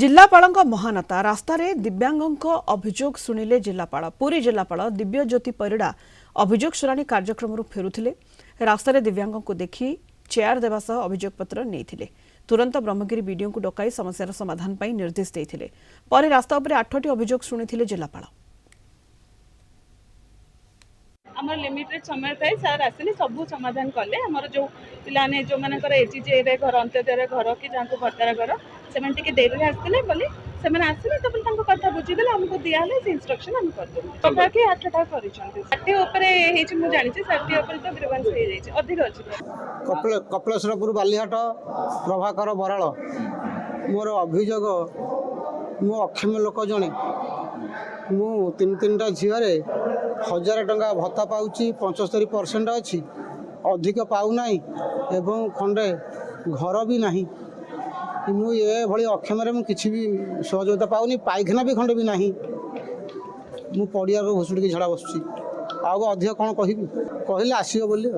जिलापालଙ୍କ महानता रास्तारे दिव्यांगଙ୍କ अभियोग शुणिले जिलापाल पुरी जिलापाल दिव्यज्योति परिड़ा अभियोग शुणाणी कार्यक्रम फेरुथिले रास्तारे दिव्यांगଙ୍କୁ देखि चेयर देवा सह अभियोग पत्र नेइथिले तुरंत ब्रह्मगिरी बीडीओ को डकाई समस्यार समाधान पाई निर्देश देइथिले परे रास्ता उपरे 8टी अभियोग शुणिथिले जिलापाल आमर लिमिटेड समय थाए सर आसिले सब समाधान कले आमर जो पिलाने जो मानकर एजीजे रे घर अंत्योदय घर कि जाको भत्तार घर से डेरी आसते बोले से आसले तब कथा बुझीदे आमको दिहले से इंस्ट्रक्शन आम कर बाकी 8टा कर साठी जानी साठी तो ग्रीवेंस हो जाए अधिक अच्छी कपिलेश्वरपुर बालीहाट प्रभाकर बराल मोर अभियोग मो अक्षम लोक जड़े मु तीन टा झील 1000 टंका भत्ता पाऊँच 75% अच्छी अधिक पाऊना एवं खंडे घर भी नहीं मु ये भली अक्षम किसी भी सहयोगिता पाऊनी पाइखाना भी खंडे भी नहीं मु पड़िया भुसुड़ी झाड़ा बसुची आउ अधिक कौन कहबी कहले आसियो बोली।